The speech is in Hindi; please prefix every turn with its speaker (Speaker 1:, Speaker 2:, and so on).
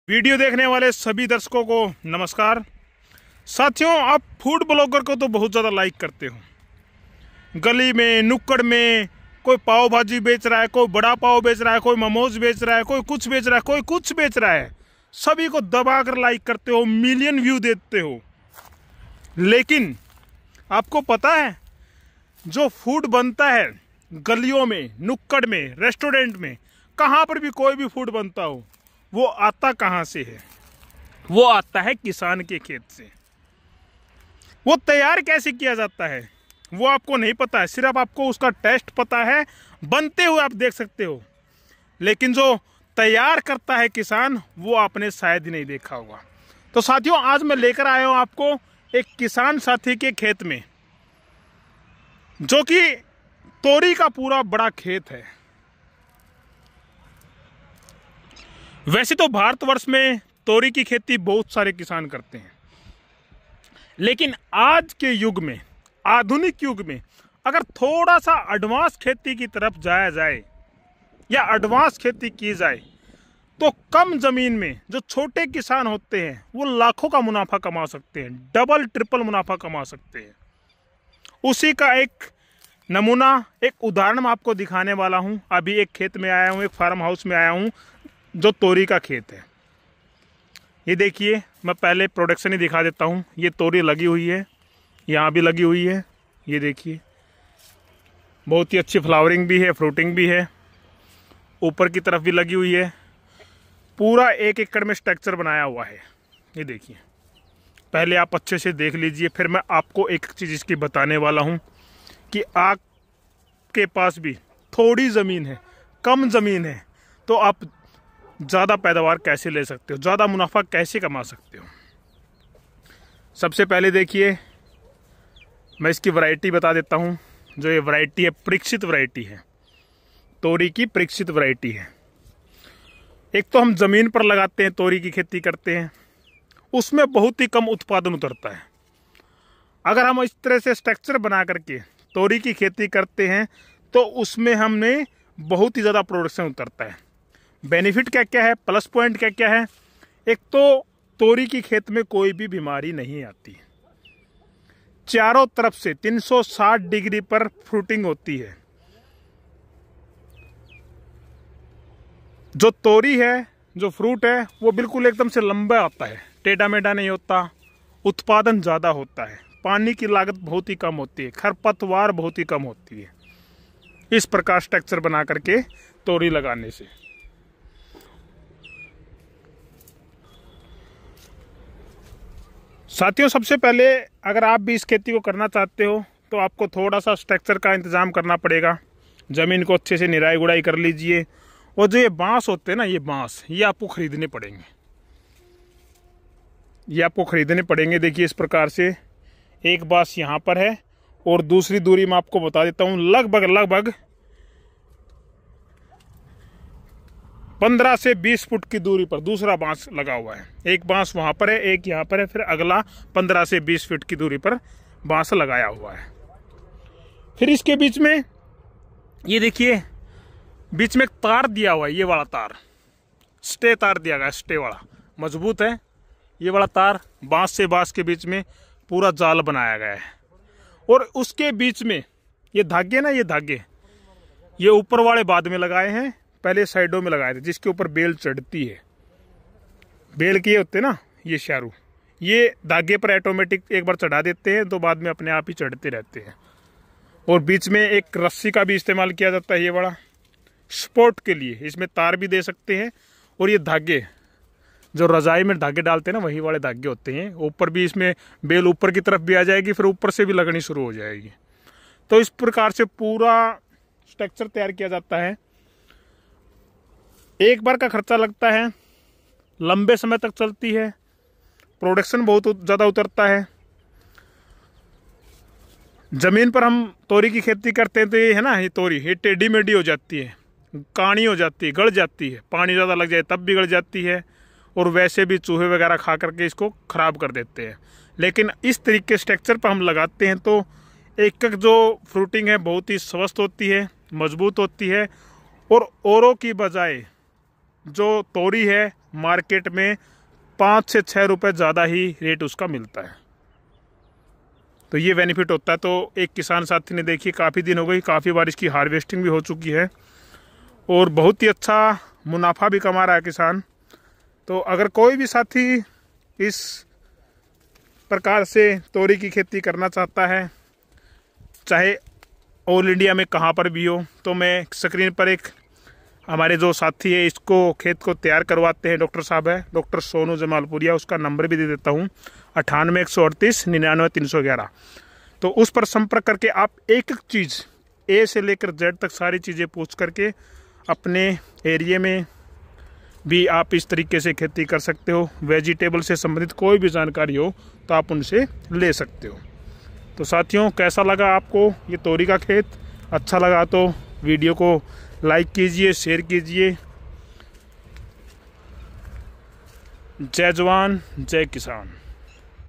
Speaker 1: वीडियो देखने वाले सभी दर्शकों को नमस्कार। साथियों, आप फूड ब्लॉगर को तो बहुत ज़्यादा लाइक करते हो। गली में नुक्कड़ में कोई पाव भाजी बेच रहा है, कोई बड़ा पाव बेच रहा है, कोई मोमोज बेच रहा है, कोई कुछ बेच रहा है, कोई कुछ बेच रहा है। सभी को दबाकर लाइक करते हो, मिलियन व्यू देते हो। लेकिन आपको पता है जो फूड बनता है गलियों में, नुक्कड़ में, रेस्टोरेंट में, कहाँ पर भी कोई भी फूड बनता हो, वो आता कहाँ से है? वो आता है किसान के खेत से। वो तैयार कैसे किया जाता है वो आपको नहीं पता है, सिर्फ आपको उसका टेस्ट पता है, बनते हुए आप देख सकते हो। लेकिन जो तैयार करता है किसान, वो आपने शायद ही नहीं देखा होगा। तो साथियों, आज मैं लेकर आया हूं आपको एक किसान साथी के खेत में, जो कि तोरी का पूरा बड़ा खेत है। वैसे तो भारतवर्ष में तोरी की खेती बहुत सारे किसान करते हैं, लेकिन आज के युग में, आधुनिक युग में, अगर थोड़ा सा एडवांस खेती की तरफ जाया जाए या एडवांस खेती की जाए, तो कम जमीन में जो छोटे किसान होते हैं वो लाखों का मुनाफा कमा सकते हैं, डबल ट्रिपल मुनाफा कमा सकते हैं। उसी का एक नमूना, एक उदाहरण मैं आपको दिखाने वाला हूं। अभी एक खेत में आया हूं, एक फार्म हाउस में आया हूं जो तोरी का खेत है। ये देखिए, मैं पहले प्रोडक्शन ही दिखा देता हूँ। ये तोरी लगी हुई है, यहाँ भी लगी हुई है। ये देखिए, बहुत ही अच्छी फ्लावरिंग भी है, फ्रूटिंग भी है, ऊपर की तरफ भी लगी हुई है। पूरा 1 एकड़ में स्ट्रक्चर बनाया हुआ है। ये देखिए, पहले आप अच्छे से देख लीजिए, फिर मैं आपको एक चीज़ इसकी बताने वाला हूँ कि आपके पास भी थोड़ी ज़मीन है, कम ज़मीन है, तो आप ज़्यादा पैदावार कैसे ले सकते हो, ज़्यादा मुनाफा कैसे कमा सकते हो। सबसे पहले देखिए, मैं इसकी वैरायटी बता देता हूँ। जो ये वैरायटी है, परीक्षित वैरायटी है, तोरी की परीक्षित वैरायटी है। एक तो हम ज़मीन पर लगाते हैं, तोरी की खेती करते हैं, उसमें बहुत ही कम उत्पादन उतरता है। अगर हम इस तरह से स्ट्रक्चर बना करके तोरी की खेती करते हैं, तो उसमें हमें बहुत ही ज़्यादा प्रोडक्शन उतरता है। बेनिफिट क्या क्या है, प्लस पॉइंट क्या क्या है? एक तो तोरी की खेत में कोई भी बीमारी नहीं आती, चारों तरफ से 360 डिग्री पर फ्रूटिंग होती है। जो तोरी है, जो फ्रूट है, वो बिल्कुल एकदम से लंबा आता है, टेढ़ा मेढ़ा नहीं होता। उत्पादन ज़्यादा होता है, पानी की लागत बहुत ही कम होती है, खरपतवार बहुत ही कम होती है। इस प्रकार स्ट्रक्चर बना करके तोरी लगाने से। साथियों, सबसे पहले अगर आप भी इस खेती को करना चाहते हो, तो आपको थोड़ा सा स्ट्रक्चर का इंतज़ाम करना पड़ेगा। ज़मीन को अच्छे से निराई गुड़ाई कर लीजिए। और जो ये बांस होते हैं ना, ये बांस, ये आपको खरीदने पड़ेंगे। ये आपको खरीदने पड़ेंगे। देखिए, इस प्रकार से एक बांस यहाँ पर है, और दूसरी दूरी मैं आपको बता देता हूँ, लगभग 15 से 20 फुट की दूरी पर दूसरा बांस लगा हुआ है। एक बांस वहां पर है, एक यहाँ पर है, फिर अगला 15 से 20 फुट की दूरी पर बांस लगाया हुआ है। फिर इसके बीच में ये देखिए, बीच में एक तार दिया हुआ है। ये वाला तार, स्टे तार दिया गया, स्टे वाला, मजबूत है। ये वाला तार, बांस से बांस के बीच में पूरा जाल बनाया गया है। और उसके बीच में ये धागे ना, ये धागे, ये ऊपर वाले बाद में लगाए हैं, पहले साइडों में लगाए थे, जिसके ऊपर बेल चढ़ती है। बेल के होते ना, ये शारू, ये धागे पर ऑटोमेटिक एक बार चढ़ा देते हैं, तो बाद में अपने आप ही चढ़ते रहते हैं। और बीच में एक रस्सी का भी इस्तेमाल किया जाता है, ये बड़ा सपोर्ट के लिए। इसमें तार भी दे सकते हैं। और ये धागे, जो रजाई में धागे डालते हैं ना, वही वाले धागे होते हैं। ऊपर भी इसमें बेल ऊपर की तरफ भी आ जाएगी, फिर ऊपर से भी लगनी शुरू हो जाएगी। तो इस प्रकार से पूरा स्ट्रक्चर तैयार किया जाता है। एक बार का खर्चा लगता है, लंबे समय तक चलती है, प्रोडक्शन बहुत ज़्यादा उतरता है। ज़मीन पर हम तोरी की खेती करते हैं, तो ये है ना, ये तोरी, ये टेढ़ी मेढ़ी हो जाती है, काणी हो जाती है, गड़ जाती है। पानी ज़्यादा लग जाए तब भी गड़ जाती है, और वैसे भी चूहे वगैरह खा करके इसको ख़राब कर देते हैं। लेकिन इस तरीके स्ट्रक्चर पर हम लगाते हैं, तो एक एक जो फ्रूटिंग है बहुत ही स्वस्थ होती है, मजबूत होती है। और औरों की बजाय जो तोरी है मार्केट में 5 से 6 रुपए ज़्यादा ही रेट उसका मिलता है। तो ये बेनिफिट होता है। तो एक किसान साथी ने देखिए काफ़ी दिन हो गई, काफ़ी बार इसकी हार्वेस्टिंग भी हो चुकी है और बहुत ही अच्छा मुनाफा भी कमा रहा है किसान। तो अगर कोई भी साथी इस प्रकार से तोरी की खेती करना चाहता है, चाहे ऑल इंडिया में कहाँ पर भी हो, तो मैं स्क्रीन पर एक हमारे जो साथी है इसको खेत को तैयार करवाते हैं, डॉक्टर साहब है, डॉक्टर सोनू जमालपुरिया, उसका नंबर भी दे देता हूँ 98 138 99 311। तो उस पर संपर्क करके आप एक एक चीज़ ए से लेकर जेड तक सारी चीज़ें पूछ करके अपने एरिया में भी आप इस तरीके से खेती कर सकते हो। वेजिटेबल से संबंधित कोई भी जानकारी हो तो आप उनसे ले सकते हो। तो साथियों, कैसा लगा आपको ये तोरी का खेत? अच्छा लगा तो वीडियो को लाइक कीजिए, शेयर कीजिए। जय जवान जय किसान।